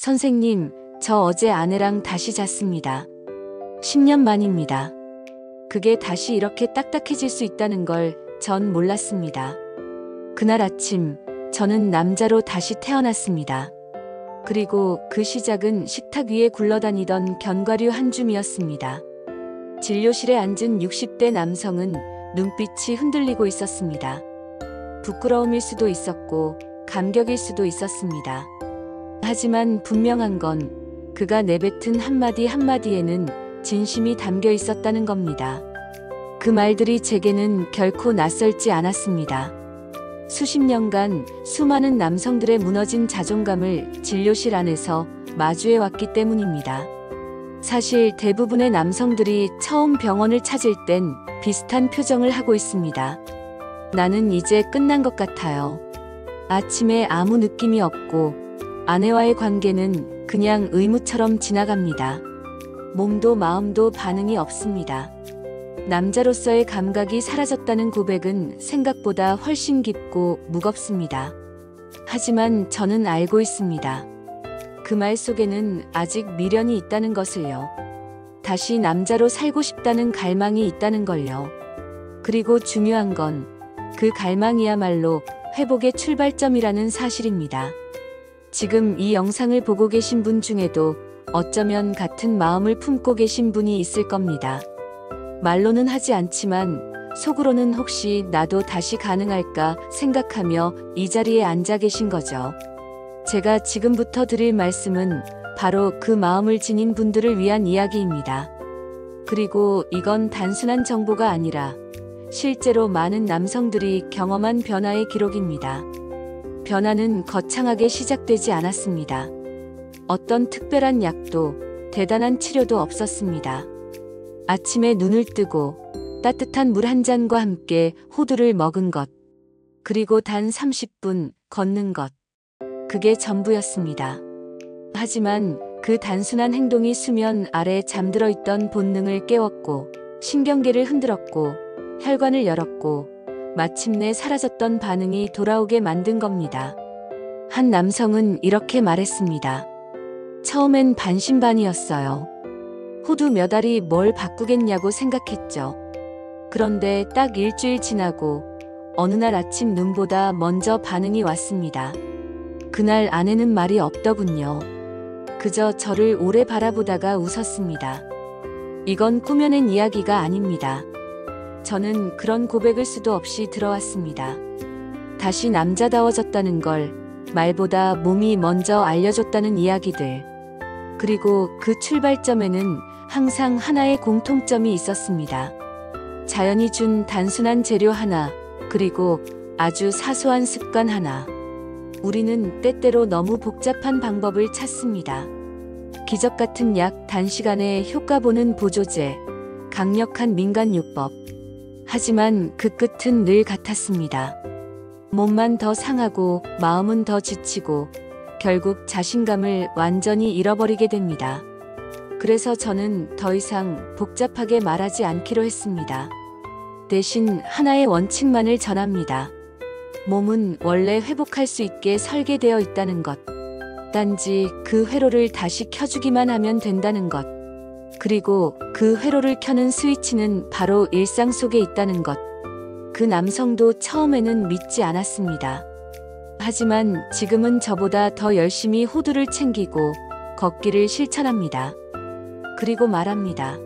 선생님, 저 어제 아내랑 다시 잤습니다. 10년 만입니다. 그게 다시 이렇게 딱딱해질 수 있다는 걸 전 몰랐습니다. 그날 아침, 저는 남자로 다시 태어났습니다. 그리고 그 시작은 식탁 위에 굴러다니던 견과류 한 줌이었습니다. 진료실에 앉은 60대 남성은 눈빛이 흔들리고 있었습니다. 부끄러움일 수도 있었고, 감격일 수도 있었습니다. 하지만 분명한 건 그가 내뱉은 한마디 한마디에는 진심이 담겨 있었다는 겁니다. 그 말들이 제게는 결코 낯설지 않았습니다. 수십 년간 수많은 남성들의 무너진 자존감을 진료실 안에서 마주해 왔기 때문입니다. 사실 대부분의 남성들이 처음 병원을 찾을 땐 비슷한 표정을 하고 있습니다. 나는 이제 끝난 것 같아요. 아침에 아무 느낌이 없고 아내와의 관계는 그냥 의무처럼 지나갑니다. 몸도 마음도 반응이 없습니다. 남자로서의 감각이 사라졌다는 고백은 생각보다 훨씬 깊고 무겁습니다. 하지만 저는 알고 있습니다. 그 말 속에는 아직 미련이 있다는 것을요. 다시 남자로 살고 싶다는 갈망이 있다는 걸요. 그리고 중요한 건 그 갈망이야말로 회복의 출발점이라는 사실입니다. 지금 이 영상을 보고 계신 분 중에도 어쩌면 같은 마음을 품고 계신 분이 있을 겁니다. 말로는 하지 않지만 속으로는 혹시 나도 다시 가능할까 생각하며 이 자리에 앉아 계신 거죠. 제가 지금부터 드릴 말씀은 바로 그 마음을 지닌 분들을 위한 이야기입니다. 그리고 이건 단순한 정보가 아니라 실제로 많은 남성들이 경험한 변화의 기록입니다. 변화는 거창하게 시작되지 않았습니다. 어떤 특별한 약도 대단한 치료도 없었습니다. 아침에 눈을 뜨고 따뜻한 물 한 잔과 함께 호두를 먹은 것, 그리고 단 30분 걷는 것. 그게 전부였습니다. 하지만 그 단순한 행동이 수면 아래 잠들어 있던 본능을 깨웠고, 신경계를 흔들었고, 혈관을 열었고, 마침내 사라졌던 반응이 돌아오게 만든 겁니다. 한 남성은 이렇게 말했습니다. 처음엔 반신반의였어요. 호두 몇 알이 뭘 바꾸겠냐고 생각했죠. 그런데 딱 일주일 지나고 어느 날 아침 눈보다 먼저 반응이 왔습니다. 그날 아내는 말이 없더군요. 그저 저를 오래 바라보다가 웃었습니다. 이건 꾸며낸 이야기가 아닙니다. 저는 그런 고백을 수도 없이 들어왔습니다. 다시 남자다워졌다는 걸 말보다 몸이 먼저 알려줬다는 이야기들. 그리고 그 출발점에는 항상 하나의 공통점이 있었습니다. 자연이 준 단순한 재료 하나, 그리고 아주 사소한 습관 하나. 우리는 때때로 너무 복잡한 방법을 찾습니다. 기적 같은 약, 단시간에 효과 보는 보조제, 강력한 민간요법. 하지만 그 끝은 늘 같았습니다. 몸만 더 상하고 마음은 더 지치고 결국 자신감을 완전히 잃어버리게 됩니다. 그래서 저는 더 이상 복잡하게 말하지 않기로 했습니다. 대신 하나의 원칙만을 전합니다. 몸은 원래 회복할 수 있게 설계되어 있다는 것. 단지 그 회로를 다시 켜주기만 하면 된다는 것. 그리고 그 회로를 켜는 스위치는 바로 일상 속에 있다는 것. 그 남성도 처음에는 믿지 않았습니다. 하지만 지금은 저보다 더 열심히 호두를 챙기고 걷기를 실천합니다. 그리고 말합니다.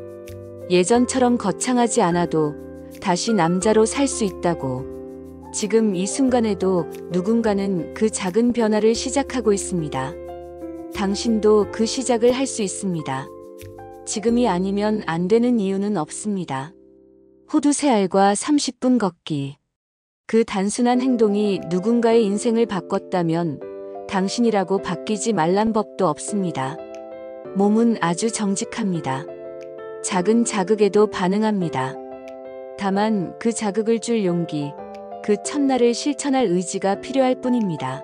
예전처럼 거창하지 않아도 다시 남자로 살 수 있다고. 지금 이 순간에도 누군가는 그 작은 변화를 시작하고 있습니다. 당신도 그 시작을 할 수 있습니다. 지금이 아니면 안 되는 이유는 없습니다. 호두 3알과 30분 걷기. 그 단순한 행동이 누군가의 인생을 바꿨다면 당신이라고 바뀌지 말란 법도 없습니다. 몸은 아주 정직합니다. 작은 자극에도 반응합니다. 다만 그 자극을 줄 용기, 그 첫날을 실천할 의지가 필요할 뿐입니다.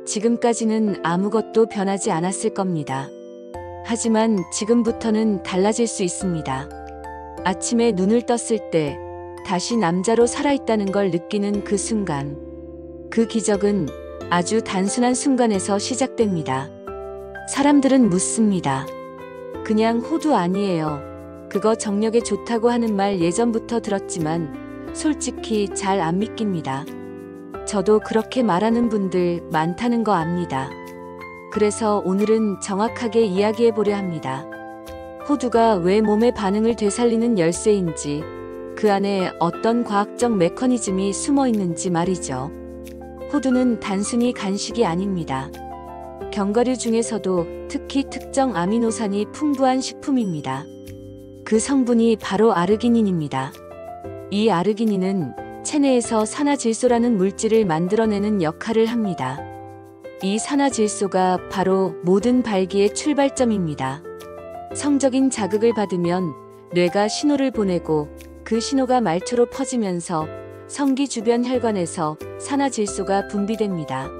지금까지는 아무것도 변하지 않았을 겁니다. 하지만 지금부터는 달라질 수 있습니다. 아침에 눈을 떴을 때 다시 남자로 살아있다는 걸 느끼는 그 순간. 그 기적은 아주 단순한 순간에서 시작됩니다. 사람들은 묻습니다. 그냥 호두 아니에요. 그거 정력에 좋다고 하는 말 예전부터 들었지만 솔직히 잘 안 믿깁니다. 저도 그렇게 말하는 분들 많다는 거 압니다. 그래서 오늘은 정확하게 이야기해 보려 합니다. 호두가 왜 몸의 반응을 되살리는 열쇠인지, 그 안에 어떤 과학적 메커니즘이 숨어 있는지 말이죠. 호두는 단순히 간식이 아닙니다. 견과류 중에서도 특히 특정 아미노산이 풍부한 식품입니다. 그 성분이 바로 아르기닌입니다. 이 아르기닌은 체내에서 산화질소라는 물질을 만들어내는 역할을 합니다. 이 산화질소가 바로 모든 발기의 출발점입니다. 성적인 자극을 받으면 뇌가 신호를 보내고 그 신호가 말초로 퍼지면서 성기 주변 혈관에서 산화질소가 분비됩니다.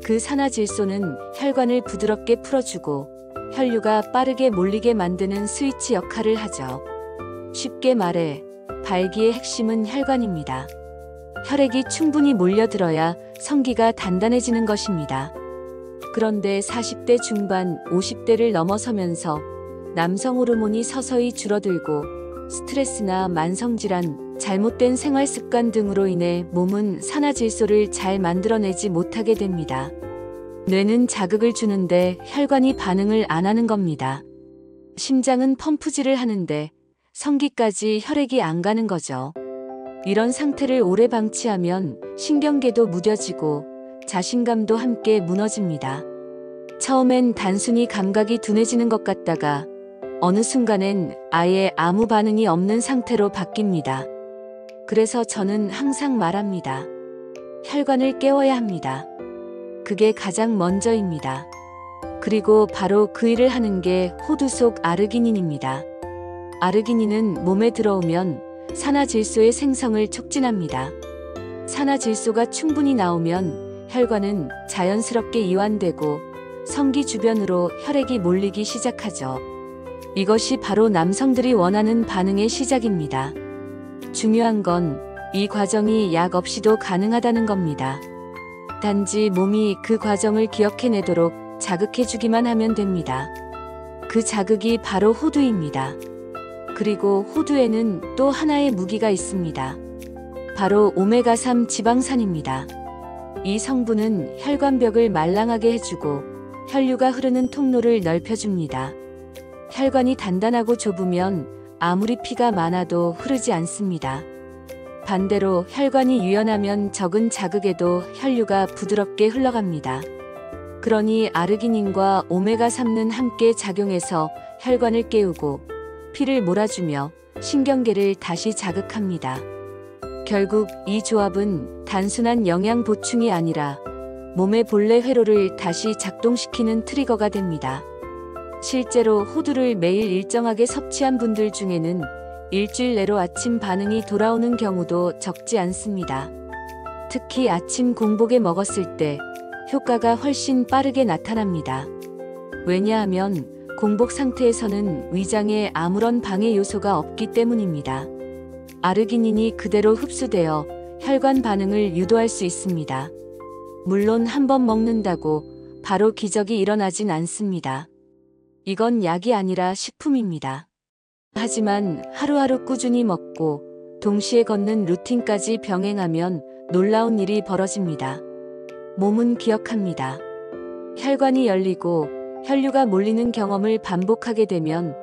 그 산화질소는 혈관을 부드럽게 풀어주고 혈류가 빠르게 몰리게 만드는 스위치 역할을 하죠. 쉽게 말해 발기의 핵심은 혈관입니다. 혈액이 충분히 몰려들어야 성기가 단단해지는 것입니다. 그런데 40대 중반, 50대를 넘어서면서 남성 호르몬이 서서히 줄어들고 스트레스나 만성질환, 잘못된 생활 습관 등으로 인해 몸은 산화질소를 잘 만들어내지 못하게 됩니다. 뇌는 자극을 주는데 혈관이 반응을 안 하는 겁니다. 심장은 펌프질을 하는데 성기까지 혈액이 안 가는 거죠. 이런 상태를 오래 방치하면 신경계도 무뎌지고 자신감도 함께 무너집니다. 처음엔 단순히 감각이 둔해지는 것 같다가 어느 순간엔 아예 아무 반응이 없는 상태로 바뀝니다. 그래서 저는 항상 말합니다. 혈관을 깨워야 합니다. 그게 가장 먼저입니다. 그리고 바로 그 일을 하는 게 호두 속 아르기닌입니다. 아르기닌은 몸에 들어오면 산화질소의 생성을 촉진합니다. 산화질소가 충분히 나오면 혈관은 자연스럽게 이완되고 성기 주변으로 혈액이 몰리기 시작하죠. 이것이 바로 남성들이 원하는 반응의 시작입니다. 중요한 건 이 과정이 약 없이도 가능하다는 겁니다. 단지 몸이 그 과정을 기억해내도록 자극해주기만 하면 됩니다. 그 자극이 바로 호두입니다. 그리고 호두에는 또 하나의 무기가 있습니다. 바로 오메가3 지방산입니다. 이 성분은 혈관벽을 말랑하게 해주고 혈류가 흐르는 통로를 넓혀줍니다. 혈관이 단단하고 좁으면 아무리 피가 많아도 흐르지 않습니다. 반대로 혈관이 유연하면 적은 자극에도 혈류가 부드럽게 흘러갑니다. 그러니 아르기닌과 오메가3는 함께 작용해서 혈관을 깨우고 피를 몰아주며 신경계를 다시 자극합니다. 결국 이 조합은 단순한 영양 보충이 아니라 몸의 본래 회로를 다시 작동시키는 트리거가 됩니다. 실제로 호두를 매일 일정하게 섭취한 분들 중에는 일주일 내로 아침 반응이 돌아오는 경우도 적지 않습니다. 특히 아침 공복에 먹었을 때 효과가 훨씬 빠르게 나타납니다. 왜냐하면 공복 상태에서는 위장에 아무런 방해 요소가 없기 때문입니다. 아르기닌이 그대로 흡수되어 혈관 반응을 유도할 수 있습니다. 물론 한 번 먹는다고 바로 기적이 일어나진 않습니다. 이건 약이 아니라 식품입니다. 하지만 하루하루 꾸준히 먹고 동시에 걷는 루틴까지 병행하면 놀라운 일이 벌어집니다. 몸은 기억합니다. 혈관이 열리고 혈류가 몰리는 경험을 반복하게 되면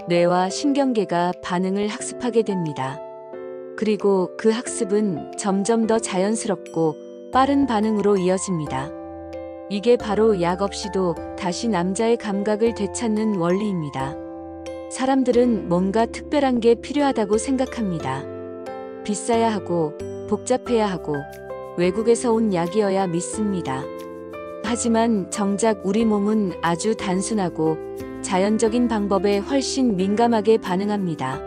뇌와 신경계가 반응을 학습하게 됩니다. 그리고 그 학습은 점점 더 자연스럽고 빠른 반응으로 이어집니다. 이게 바로 약 없이도 다시 남자의 감각을 되찾는 원리입니다. 사람들은 뭔가 특별한 게 필요하다고 생각합니다. 비싸야 하고 복잡해야 하고 외국에서 온 약이어야 믿습니다. 하지만 정작 우리 몸은 아주 단순하고 자연적인 방법에 훨씬 민감하게 반응합니다.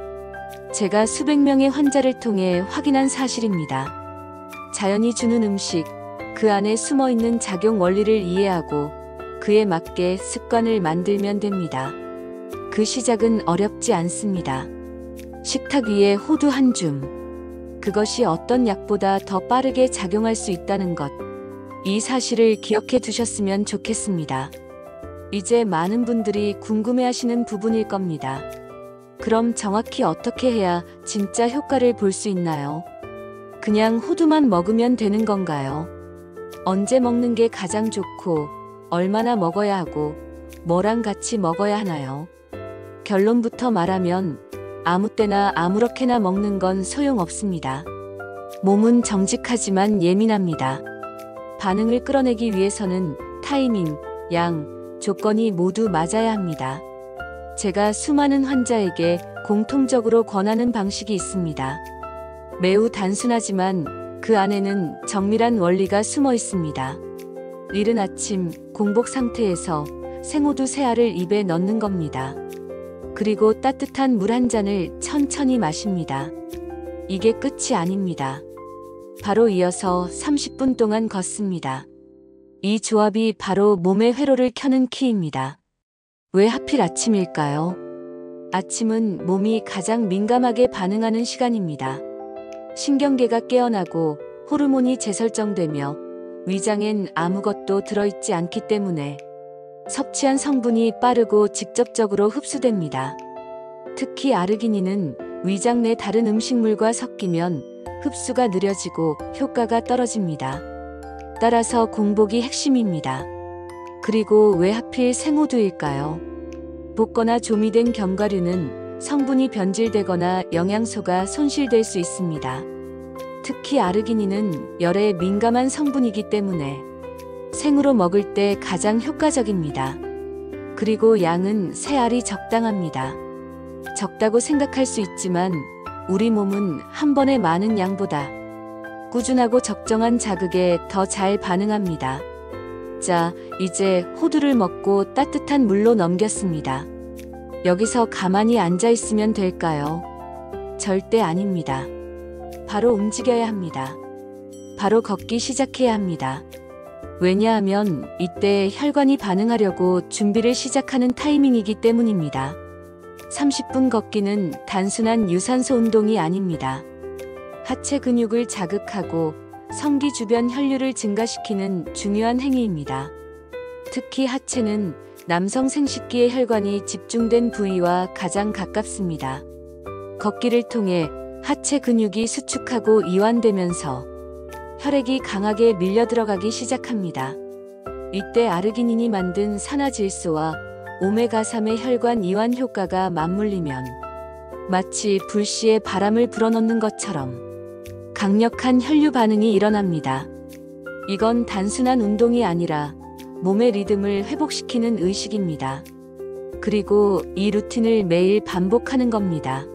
제가 수백 명의 환자를 통해 확인한 사실입니다. 자연이 주는 음식, 그 안에 숨어있는 작용 원리를 이해하고 그에 맞게 습관을 만들면 됩니다. 그 시작은 어렵지 않습니다. 식탁 위에 호두 한 줌. 그것이 어떤 약보다 더 빠르게 작용할 수 있다는 것. 이 사실을 기억해 두셨으면 좋겠습니다. 이제 많은 분들이 궁금해하시는 부분일 겁니다. 그럼 정확히 어떻게 해야 진짜 효과를 볼 수 있나요? 그냥 호두만 먹으면 되는 건가요? 언제 먹는 게 가장 좋고, 얼마나 먹어야 하고, 뭐랑 같이 먹어야 하나요? 결론부터 말하면 아무 때나 아무렇게나 먹는 건 소용없습니다. 몸은 정직하지만 예민합니다. 반응을 끌어내기 위해서는 타이밍, 양, 조건이 모두 맞아야 합니다. 제가 수많은 환자에게 공통적으로 권하는 방식이 있습니다. 매우 단순하지만 그 안에는 정밀한 원리가 숨어 있습니다. 이른 아침 공복 상태에서 생호두 3알을 입에 넣는 겁니다. 그리고 따뜻한 물 한 잔을 천천히 마십니다. 이게 끝이 아닙니다. 바로 이어서 30분 동안 걷습니다. 이 조합이 바로 몸의 회로를 켜는 키입니다. 왜 하필 아침일까요? 아침은 몸이 가장 민감하게 반응하는 시간입니다. 신경계가 깨어나고 호르몬이 재설정되며 위장엔 아무것도 들어있지 않기 때문에 섭취한 성분이 빠르고 직접적으로 흡수됩니다. 특히 아르기닌은 위장 내 다른 음식물과 섞이면 흡수가 느려지고 효과가 떨어집니다. 따라서 공복이 핵심입니다. 그리고 왜 하필 생호두일까요? 볶거나 조미된 견과류는 성분이 변질되거나 영양소가 손실될 수 있습니다. 특히 아르기닌은 열에 민감한 성분이기 때문에 생으로 먹을 때 가장 효과적입니다. 그리고 양은 3알이 적당합니다. 적다고 생각할 수 있지만 우리 몸은 한 번에 많은 양보다 꾸준하고 적정한 자극에 더 잘 반응합니다. 자, 이제 호두를 먹고 따뜻한 물로 넘겼습니다. 여기서 가만히 앉아 있으면 될까요? 절대 아닙니다. 바로 움직여야 합니다. 바로 걷기 시작해야 합니다. 왜냐하면 이때 혈관이 반응하려고 준비를 시작하는 타이밍이기 때문입니다. 30분 걷기는 단순한 유산소 운동이 아닙니다. 하체 근육을 자극하고 성기 주변 혈류를 증가시키는 중요한 행위입니다. 특히 하체는 남성 생식기의 혈관이 집중된 부위와 가장 가깝습니다. 걷기를 통해 하체 근육이 수축하고 이완되면서 혈액이 강하게 밀려 들어가기 시작합니다. 이때 아르기닌이 만든 산화질소와 오메가3의 혈관 이완 효과가 맞물리면 마치 불씨에 바람을 불어넣는 것처럼 강력한 혈류 반응이 일어납니다. 이건 단순한 운동이 아니라 몸의 리듬을 회복시키는 의식입니다. 그리고 이 루틴을 매일 반복하는 겁니다.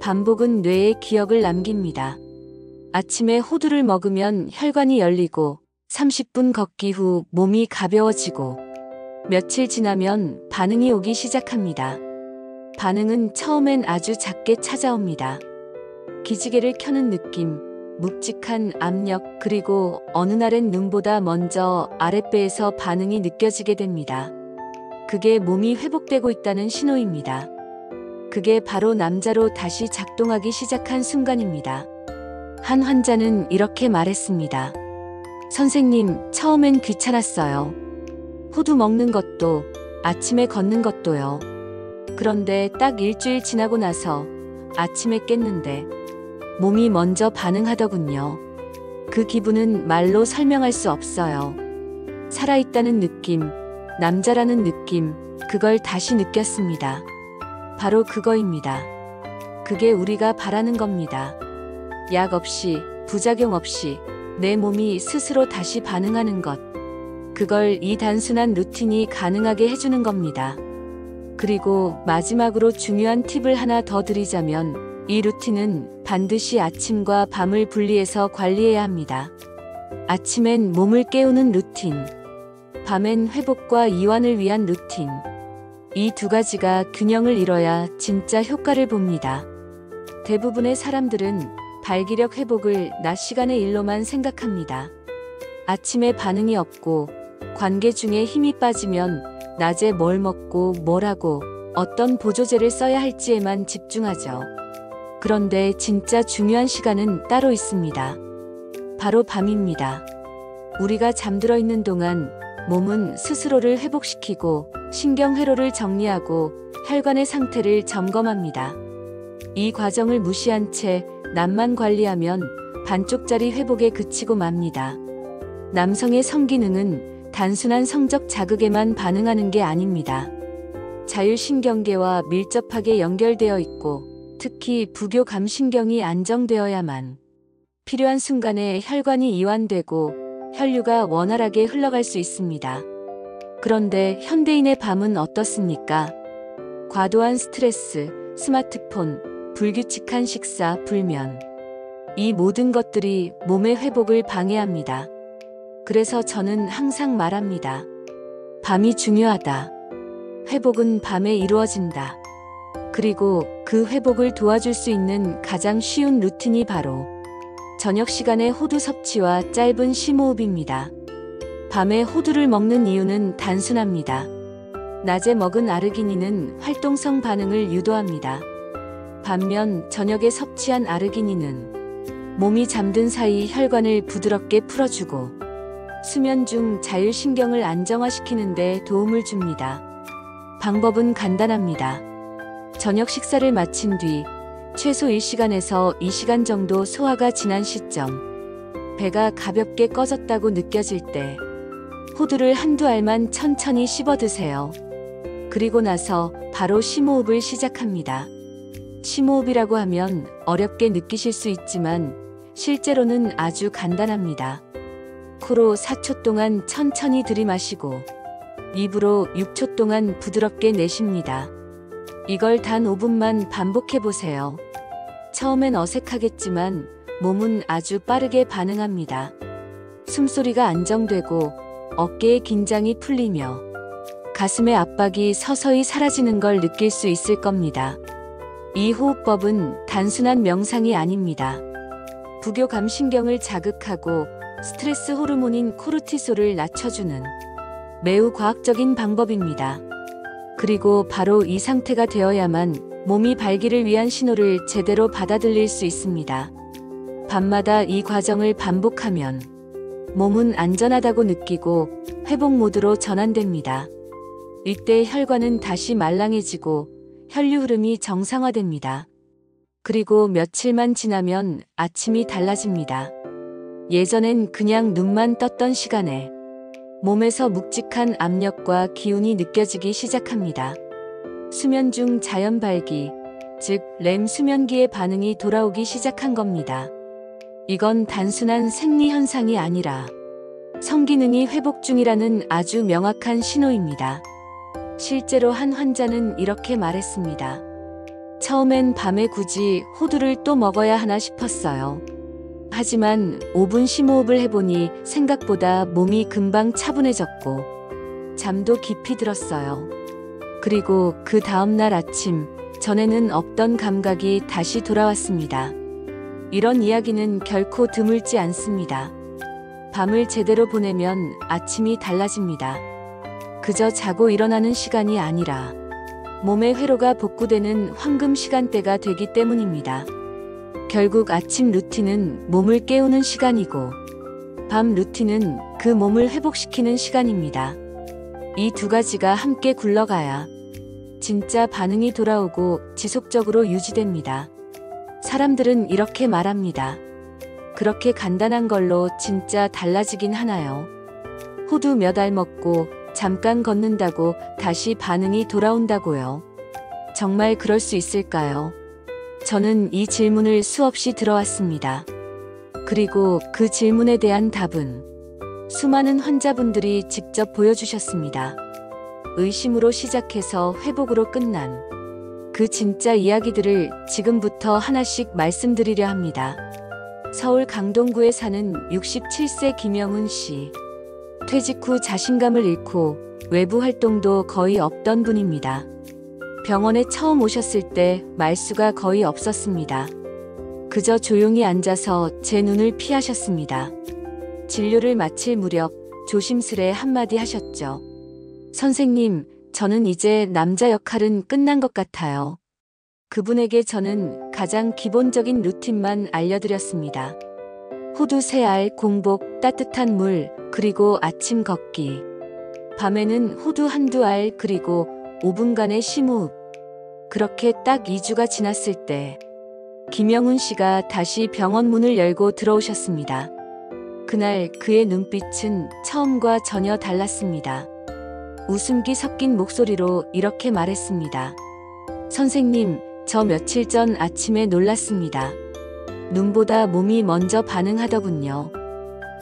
반복은 뇌에 기억을 남깁니다. 아침에 호두를 먹으면 혈관이 열리고 30분 걷기 후 몸이 가벼워지고 며칠 지나면 반응이 오기 시작합니다. 반응은 처음엔 아주 작게 찾아옵니다. 기지개를 켜는 느낌, 묵직한 압력, 그리고 어느 날엔 눈보다 먼저 아랫배에서 반응이 느껴지게 됩니다. 그게 몸이 회복되고 있다는 신호입니다. 그게 바로 남자로 다시 작동하기 시작한 순간입니다. 한 환자는 이렇게 말했습니다. 선생님, 처음엔 귀찮았어요. 호두 먹는 것도, 아침에 걷는 것도요. 그런데 딱 일주일 지나고 나서 아침에 깼는데 몸이 먼저 반응하더군요. 그 기분은 말로 설명할 수 없어요. 살아있다는 느낌, 남자라는 느낌, 그걸 다시 느꼈습니다. 바로 그거입니다. 그게 우리가 바라는 겁니다. 약 없이, 부작용 없이 내 몸이 스스로 다시 반응하는 것. 그걸 이 단순한 루틴이 가능하게 해주는 겁니다. 그리고 마지막으로 중요한 팁을 하나 더 드리자면 이 루틴은 반드시 아침과 밤을 분리해서 관리해야 합니다. 아침엔 몸을 깨우는 루틴, 밤엔 회복과 이완을 위한 루틴. 이 두 가지가 균형을 이뤄야 진짜 효과를 봅니다. 대부분의 사람들은 발기력 회복을 낮 시간의 일로만 생각합니다. 아침에 반응이 없고 관계 중에 힘이 빠지면 낮에 뭘 먹고 뭘 하고 어떤 보조제를 써야 할지에만 집중하죠. 그런데 진짜 중요한 시간은 따로 있습니다. 바로 밤입니다. 우리가 잠들어 있는 동안 몸은 스스로를 회복시키고 신경회로를 정리하고 혈관의 상태를 점검합니다. 이 과정을 무시한 채 남만 관리하면 반쪽짜리 회복에 그치고 맙니다. 남성의 성기능은 단순한 성적 자극에만 반응하는 게 아닙니다. 자율신경계와 밀접하게 연결되어 있고 특히 부교감신경이 안정되어야만 필요한 순간에 혈관이 이완되고 혈류가 원활하게 흘러갈 수 있습니다. 그런데 현대인의 밤은 어떻습니까? 과도한 스트레스, 스마트폰, 불규칙한 식사, 불면. 이 모든 것들이 몸의 회복을 방해합니다. 그래서 저는 항상 말합니다. 밤이 중요하다. 회복은 밤에 이루어진다. 그리고 그 회복을 도와줄 수 있는 가장 쉬운 루틴이 바로 저녁 시간의 호두 섭취와 짧은 심호흡입니다. 밤에 호두를 먹는 이유는 단순합니다. 낮에 먹은 아르기닌은 활동성 반응을 유도합니다. 반면 저녁에 섭취한 아르기닌은 몸이 잠든 사이 혈관을 부드럽게 풀어주고 수면 중 자율신경을 안정화시키는 데 도움을 줍니다. 방법은 간단합니다. 저녁 식사를 마친 뒤 최소 1시간에서 2시간 정도 소화가 지난 시점, 배가 가볍게 꺼졌다고 느껴질 때 호두를 한두 알만 천천히 씹어 드세요. 그리고 나서 바로 심호흡을 시작합니다. 심호흡이라고 하면 어렵게 느끼실 수 있지만 실제로는 아주 간단합니다. 코로 4초 동안 천천히 들이마시고 입으로 6초 동안 부드럽게 내쉽니다. 이걸 단 5분만 반복해 보세요. 처음엔 어색하겠지만 몸은 아주 빠르게 반응합니다. 숨소리가 안정되고 어깨의 긴장이 풀리며 가슴의 압박이 서서히 사라지는 걸 느낄 수 있을 겁니다. 이 호흡법은 단순한 명상이 아닙니다. 부교감신경을 자극하고 스트레스 호르몬인 코르티솔을 낮춰주는 매우 과학적인 방법입니다. 그리고 바로 이 상태가 되어야만 몸이 발기를 위한 신호를 제대로 받아들일 수 있습니다. 밤마다 이 과정을 반복하면 몸은 안전하다고 느끼고 회복 모드로 전환됩니다. 이때 혈관은 다시 말랑해지고 혈류 흐름이 정상화됩니다. 그리고 며칠만 지나면 아침이 달라집니다. 예전엔 그냥 눈만 떴던 시간에 몸에서 묵직한 압력과 기운이 느껴지기 시작합니다. 수면 중 자연 발기, 즉 렘 수면기의 반응이 돌아오기 시작한 겁니다. 이건 단순한 생리 현상이 아니라 성기능이 회복 중이라는 아주 명확한 신호입니다. 실제로 한 환자는 이렇게 말했습니다. 처음엔 밤에 굳이 호두를 또 먹어야 하나 싶었어요. 하지만 5분 심호흡을 해보니 생각보다 몸이 금방 차분해졌고 잠도 깊이 들었어요. 그리고 그 다음날 아침 전에는 없던 감각이 다시 돌아왔습니다. 이런 이야기는 결코 드물지 않습니다. 밤을 제대로 보내면 아침이 달라집니다. 그저 자고 일어나는 시간이 아니라 몸의 회로가 복구되는 황금 시간대가 되기 때문입니다. 결국 아침 루틴은 몸을 깨우는 시간이고 밤 루틴은 그 몸을 회복시키는 시간입니다. 이 두 가지가 함께 굴러가야 진짜 반응이 돌아오고 지속적으로 유지됩니다. 사람들은 이렇게 말합니다. 그렇게 간단한 걸로 진짜 달라지긴 하나요? 호두 몇 알 먹고 잠깐 걷는다고 다시 반응이 돌아온다고요? 정말 그럴 수 있을까요? 저는 이 질문을 수없이 들어왔습니다. 그리고 그 질문에 대한 답은 수많은 환자분들이 직접 보여주셨습니다. 의심으로 시작해서 회복으로 끝난 그 진짜 이야기들을 지금부터 하나씩 말씀드리려 합니다. 서울 강동구에 사는 67세 김영훈 씨. 퇴직 후 자신감을 잃고 외부 활동도 거의 없던 분입니다. 병원에 처음 오셨을 때 말수가 거의 없었습니다. 그저 조용히 앉아서 제 눈을 피하셨습니다. 진료를 마칠 무렵 조심스레 한마디 하셨죠. 선생님, 저는 이제 남자 역할은 끝난 것 같아요. 그분에게 저는 가장 기본적인 루틴만 알려드렸습니다. 호두 3알, 공복, 따뜻한 물, 그리고 아침 걷기. 밤에는 호두 한두 알 그리고 5분간의 심호흡. 그렇게 딱 2주가 지났을 때 김영훈 씨가 다시 병원 문을 열고 들어오셨습니다. 그날 그의 눈빛은 처음과 전혀 달랐습니다. 웃음기 섞인 목소리로 이렇게 말했습니다. 선생님, 저 며칠 전 아침에 놀랐습니다. 눈보다 몸이 먼저 반응하더군요.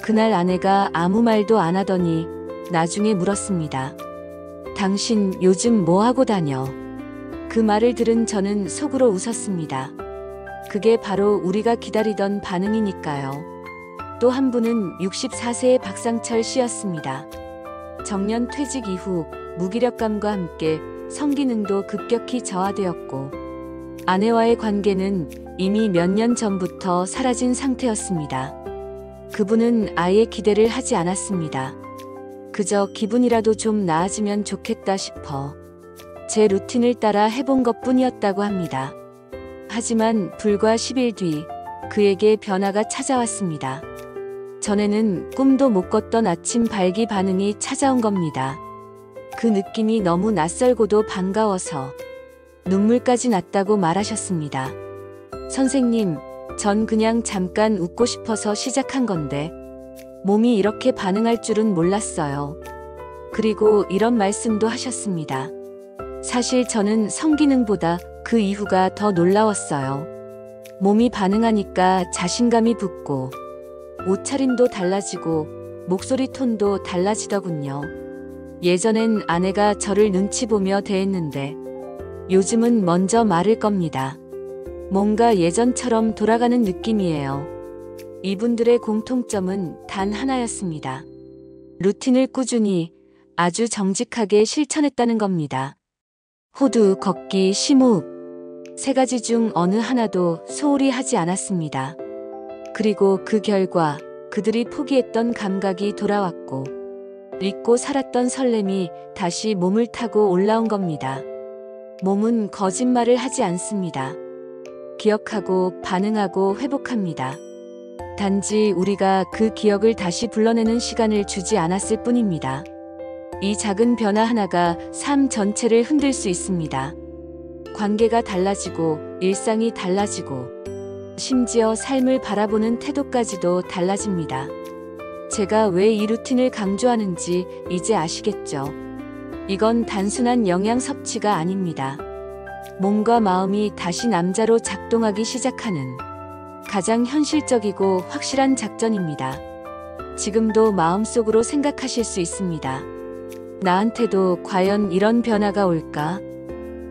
그날 아내가 아무 말도 안 하더니 나중에 물었습니다. 당신 요즘 뭐 하고 다녀? 그 말을 들은 저는 속으로 웃었습니다. 그게 바로 우리가 기다리던 반응이니까요. 또 한 분은 64세의 박상철 씨였습니다. 정년 퇴직 이후 무기력감과 함께 성기능도 급격히 저하되었고 아내와의 관계는 이미 몇 년 전부터 사라진 상태였습니다. 그분은 아예 기대를 하지 않았습니다. 그저 기분이라도 좀 나아지면 좋겠다 싶어 제 루틴을 따라 해본 것뿐이었다고 합니다. 하지만 불과 10일 뒤 그에게 변화가 찾아왔습니다. 전에는 꿈도 못 꿨던 아침 발기 반응이 찾아온 겁니다. 그 느낌이 너무 낯설고도 반가워서 눈물까지 났다고 말하셨습니다. 선생님, 전 그냥 잠깐 웃고 싶어서 시작한 건데 몸이 이렇게 반응할 줄은 몰랐어요. 그리고 이런 말씀도 하셨습니다. 사실 저는 성기능보다 그 이후가 더 놀라웠어요. 몸이 반응하니까 자신감이 붙고 옷차림도 달라지고 목소리 톤도 달라지더군요. 예전엔 아내가 저를 눈치 보며 대했는데 요즘은 먼저 말을 겁니다. 뭔가 예전처럼 돌아가는 느낌이에요. 이분들의 공통점은 단 하나였습니다. 루틴을 꾸준히 아주 정직하게 실천했다는 겁니다. 호두, 걷기, 심호흡. 3가지 중 어느 하나도 소홀히 하지 않았습니다. 그리고 그 결과 그들이 포기했던 감각이 돌아왔고 잊고 살았던 설렘이 다시 몸을 타고 올라온 겁니다. 몸은 거짓말을 하지 않습니다. 기억하고 반응하고 회복합니다. 단지 우리가 그 기억을 다시 불러내는 시간을 주지 않았을 뿐입니다. 이 작은 변화 하나가 삶 전체를 흔들 수 있습니다. 관계가 달라지고 일상이 달라지고 심지어 삶을 바라보는 태도까지도 달라집니다. 제가 왜 이 루틴을 강조하는지 이제 아시겠죠? 이건 단순한 영양 섭취가 아닙니다. 몸과 마음이 다시 남자로 작동하기 시작하는 가장 현실적이고 확실한 작전입니다. 지금도 마음속으로 생각하실 수 있습니다. 나한테도 과연 이런 변화가 올까?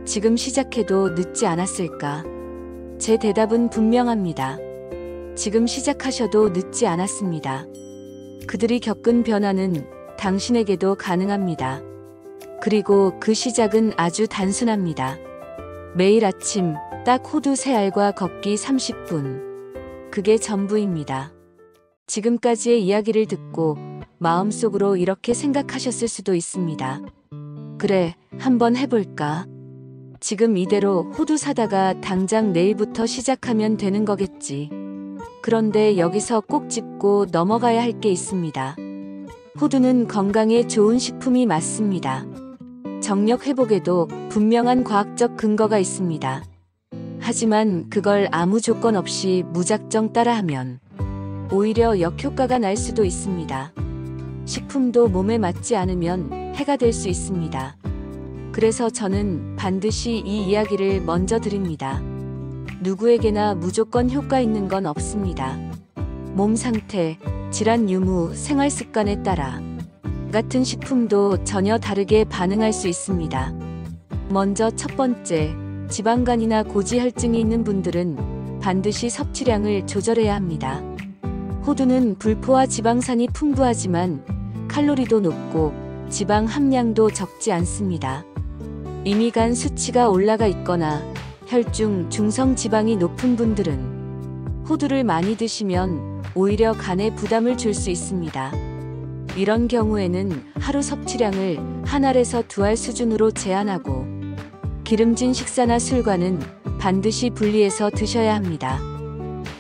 지금 시작해도 늦지 않았을까? 제 대답은 분명합니다. 지금 시작하셔도 늦지 않았습니다. 그들이 겪은 변화는 당신에게도 가능합니다. 그리고 그 시작은 아주 단순합니다. 매일 아침 딱 호두 3알과 걷기 30분. 그게 전부입니다. 지금까지의 이야기를 듣고 마음속으로 이렇게 생각하셨을 수도 있습니다. 그래, 한번 해볼까? 지금 이대로 호두 사다가 당장 내일부터 시작하면 되는 거겠지. 그런데 여기서 꼭 짚고 넘어가야 할 게 있습니다. 호두는 건강에 좋은 식품이 맞습니다. 정력 회복에도 분명한 과학적 근거가 있습니다. 하지만 그걸 아무 조건 없이 무작정 따라하면 오히려 역효과가 날 수도 있습니다. 식품도 몸에 맞지 않으면 해가 될 수 있습니다. 그래서 저는 반드시 이 이야기를 먼저 드립니다. 누구에게나 무조건 효과 있는 건 없습니다. 몸 상태, 질환 유무, 생활 습관에 따라 같은 식품도 전혀 다르게 반응할 수 있습니다. 먼저 첫 번째, 지방간이나 고지혈증이 있는 분들은 반드시 섭취량을 조절해야 합니다. 호두는 불포화 지방산이 풍부하지만 칼로리도 높고 지방 함량도 적지 않습니다. 이미 간 수치가 올라가 있거나 혈중, 중성 지방이 높은 분들은 호두를 많이 드시면 오히려 간에 부담을 줄 수 있습니다. 이런 경우에는 하루 섭취량을 1알에서 2알 수준으로 제한하고 기름진 식사나 술과는 반드시 분리해서 드셔야 합니다.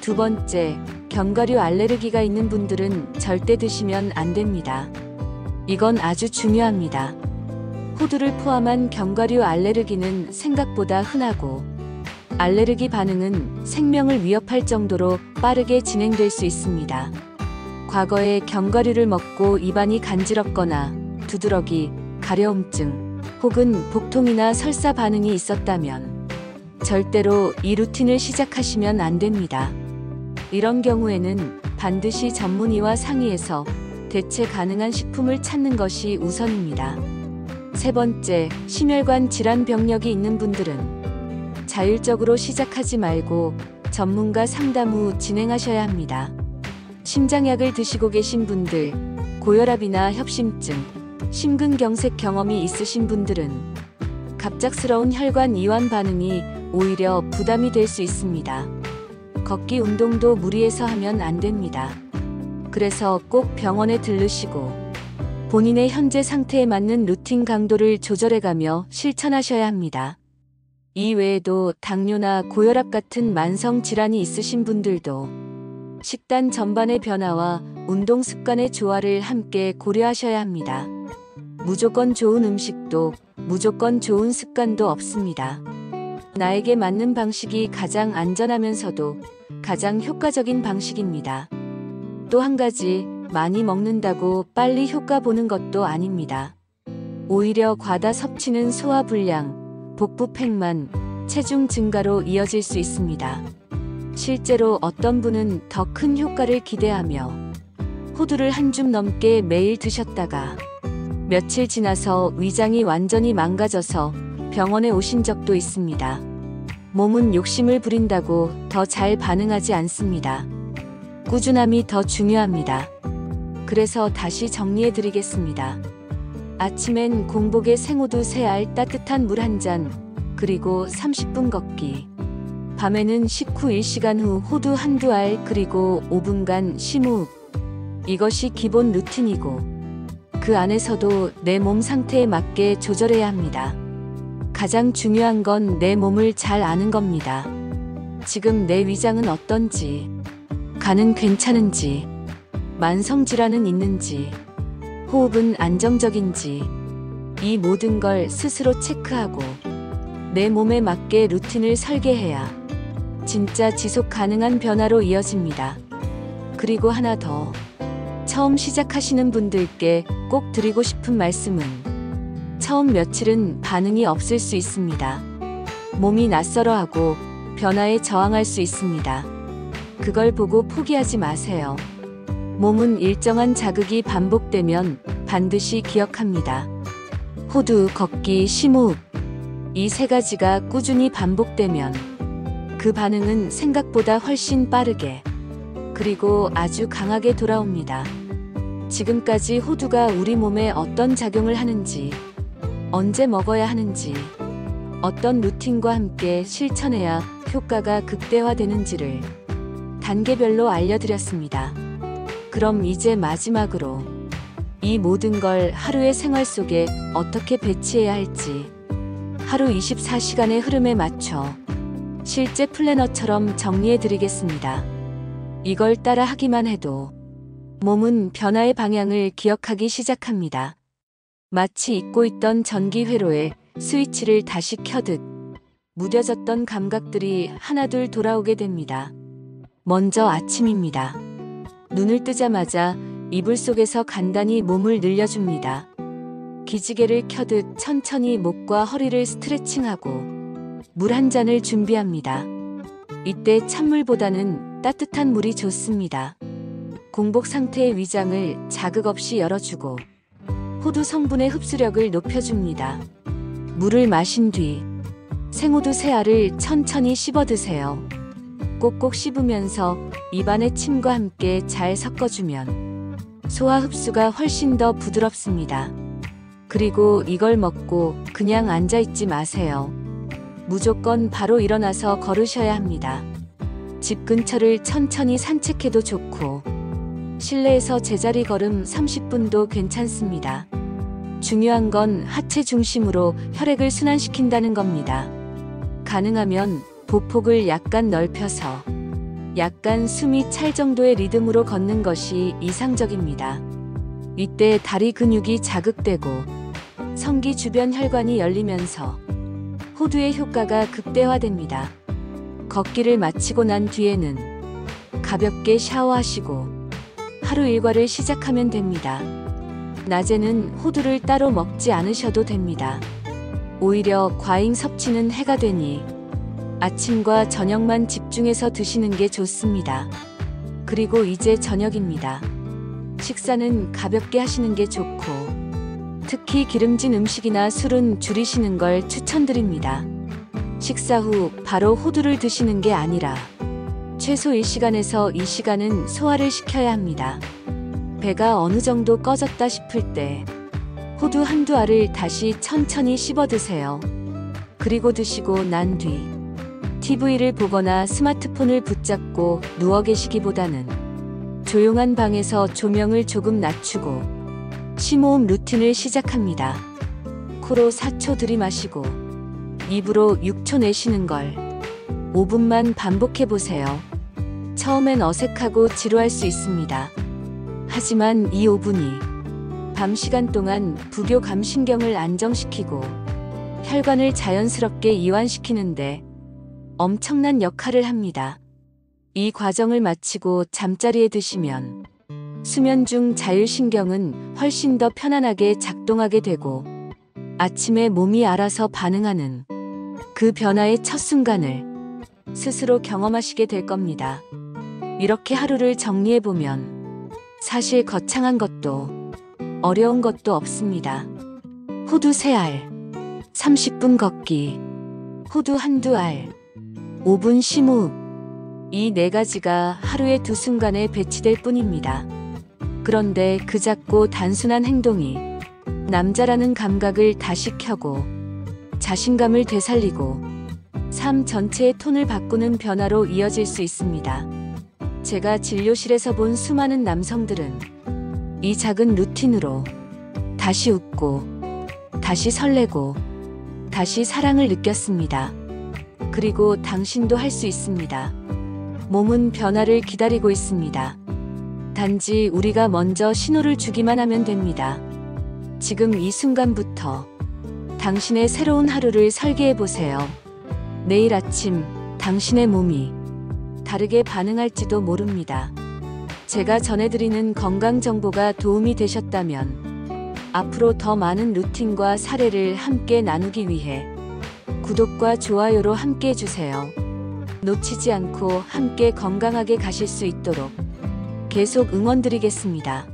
두 번째, 견과류 알레르기가 있는 분들은 절대 드시면 안 됩니다. 이건 아주 중요합니다. 호두를 포함한 견과류 알레르기는 생각보다 흔하고 알레르기 반응은 생명을 위협할 정도로 빠르게 진행될 수 있습니다. 과거에 견과류를 먹고 입안이 간지럽거나 두드러기, 가려움증 혹은 복통이나 설사 반응이 있었다면 절대로 이 루틴을 시작하시면 안 됩니다. 이런 경우에는 반드시 전문의와 상의해서 대체 가능한 식품을 찾는 것이 우선입니다. 세 번째, 심혈관 질환 병력이 있는 분들은 자율적으로 시작하지 말고 전문가 상담 후 진행하셔야 합니다. 심장약을 드시고 계신 분들, 고혈압이나 협심증, 심근경색 경험이 있으신 분들은 갑작스러운 혈관 이완 반응이 오히려 부담이 될 수 있습니다. 걷기 운동도 무리해서 하면 안 됩니다. 그래서 꼭 병원에 들르시고 본인의 현재 상태에 맞는 루틴 강도를 조절해가며 실천하셔야 합니다. 이 외에도 당뇨나 고혈압 같은 만성 질환이 있으신 분들도 식단 전반의 변화와 운동 습관의 조화를 함께 고려하셔야 합니다. 무조건 좋은 음식도 무조건 좋은 습관도 없습니다. 나에게 맞는 방식이 가장 안전하면서도 가장 효과적인 방식입니다. 또 한 가지, 많이 먹는다고 빨리 효과 보는 것도 아닙니다. 오히려 과다 섭취는 소화불량, 복부 팽만, 체중 증가로 이어질 수 있습니다. 실제로 어떤 분은 더 큰 효과를 기대하며 호두를 한 줌 넘게 매일 드셨다가 며칠 지나서 위장이 완전히 망가져서 병원에 오신 적도 있습니다. 몸은 욕심을 부린다고 더 잘 반응하지 않습니다. 꾸준함이 더 중요합니다. 그래서 다시 정리해 드리겠습니다. 아침엔 공복에 생호두 3알 따뜻한 물 한 잔, 그리고 30분 걷기. 밤에는 식후 1시간 후 호두 한두 알, 그리고 5분간 심호흡. 이것이 기본 루틴이고 그 안에서도 내 몸 상태에 맞게 조절해야 합니다. 가장 중요한 건 내 몸을 잘 아는 겁니다. 지금 내 위장은 어떤지, 간은 괜찮은지, 만성질환은 있는지, 호흡은 안정적인지, 이 모든 걸 스스로 체크하고 내 몸에 맞게 루틴을 설계해야 진짜 지속 가능한 변화로 이어집니다. 그리고 하나 더, 처음 시작하시는 분들께 꼭 드리고 싶은 말씀은 처음 며칠은 반응이 없을 수 있습니다. 몸이 낯설어하고 변화에 저항할 수 있습니다. 그걸 보고 포기하지 마세요. 몸은 일정한 자극이 반복되면 반드시 기억합니다. 호두, 걷기, 심호흡. 이 3가지가 꾸준히 반복되면 그 반응은 생각보다 훨씬 빠르게 그리고 아주 강하게 돌아옵니다. 지금까지 호두가 우리 몸에 어떤 작용을 하는지, 언제 먹어야 하는지, 어떤 루틴과 함께 실천해야 효과가 극대화되는지를 단계별로 알려드렸습니다. 그럼 이제 마지막으로 이 모든 걸 하루의 생활 속에 어떻게 배치해야 할지 하루 24시간의 흐름에 맞춰 실제 플래너처럼 정리해 드리겠습니다. 이걸 따라 하기만 해도 몸은 변화의 방향을 기억하기 시작합니다. 마치 잊고 있던 전기 회로에 스위치를 다시 켜듯 무뎌졌던 감각들이 하나둘 돌아오게 됩니다. 먼저 아침입니다. 눈을 뜨자마자 이불 속에서 간단히 몸을 늘려줍니다. 기지개를 켜듯 천천히 목과 허리를 스트레칭하고 물 한 잔을 준비합니다. 이때 찬물보다는 따뜻한 물이 좋습니다. 공복 상태의 위장을 자극 없이 열어주고 호두 성분의 흡수력을 높여줍니다. 물을 마신 뒤 생호두 3알을 천천히 씹어 드세요. 꼭꼭 씹으면서 입안의 침과 함께 잘 섞어주면 소화 흡수가 훨씬 더 부드럽습니다. 그리고 이걸 먹고 그냥 앉아있지 마세요. 무조건 바로 일어나서 걸으셔야 합니다. 집 근처를 천천히 산책해도 좋고 실내에서 제자리 걸음 30분도 괜찮습니다. 중요한 건 하체 중심으로 혈액을 순환시킨다는 겁니다. 가능하면 보폭을 약간 넓혀서 약간 숨이 찰 정도의 리듬으로 걷는 것이 이상적입니다. 이때 다리 근육이 자극되고 성기 주변 혈관이 열리면서 호두의 효과가 극대화됩니다. 걷기를 마치고 난 뒤에는 가볍게 샤워하시고 하루 일과를 시작하면 됩니다. 낮에는 호두를 따로 먹지 않으셔도 됩니다. 오히려 과잉 섭취는 해가 되니 아침과 저녁만 집중해서 드시는 게 좋습니다. 그리고 이제 저녁입니다. 식사는 가볍게 하시는 게 좋고 특히 기름진 음식이나 술은 줄이시는 걸 추천드립니다. 식사 후 바로 호두를 드시는 게 아니라 최소 1시간에서 2시간은 소화를 시켜야 합니다. 배가 어느 정도 꺼졌다 싶을 때 호두 한두 알을 다시 천천히 씹어 드세요. 그리고 드시고 난 뒤 TV를 보거나 스마트폰을 붙잡고 누워 계시기보다는 조용한 방에서 조명을 조금 낮추고 심호흡 루틴을 시작합니다. 코로 4초 들이마시고 입으로 6초 내쉬는 걸 5분만 반복해 보세요. 처음엔 어색하고 지루할 수 있습니다. 하지만 이 5분이 밤 시간 동안 부교 감신경을 안정시키고 혈관을 자연스럽게 이완시키는데 엄청난 역할을 합니다. 이 과정을 마치고 잠자리에 드시면 수면 중 자율신경은 훨씬 더 편안하게 작동하게 되고 아침에 몸이 알아서 반응하는 그 변화의 첫 순간을 스스로 경험하시게 될 겁니다. 이렇게 하루를 정리해보면 사실 거창한 것도 어려운 것도 없습니다. 호두 3알, 30분 걷기, 호두 한두 알, 5분 심호흡. 이 4가지가 하루의 2순간에 배치될 뿐입니다. 그런데 그 작고 단순한 행동이 남자라는 감각을 다시 켜고 자신감을 되살리고 삶 전체의 톤을 바꾸는 변화로 이어질 수 있습니다. 제가 진료실에서 본 수많은 남성들은 이 작은 루틴으로 다시 웃고 다시 설레고 다시 사랑을 느꼈습니다. 그리고 당신도 할 수 있습니다. 몸은 변화를 기다리고 있습니다. 단지 우리가 먼저 신호를 주기만 하면 됩니다. 지금 이 순간부터 당신의 새로운 하루를 설계해 보세요. 내일 아침 당신의 몸이 다르게 반응할지도 모릅니다. 제가 전해드리는 건강 정보가 도움이 되셨다면 앞으로 더 많은 루틴과 사례를 함께 나누기 위해 구독과 좋아요로 함께 해주세요. 놓치지 않고 함께 건강하게 가실 수 있도록 계속 응원드리겠습니다.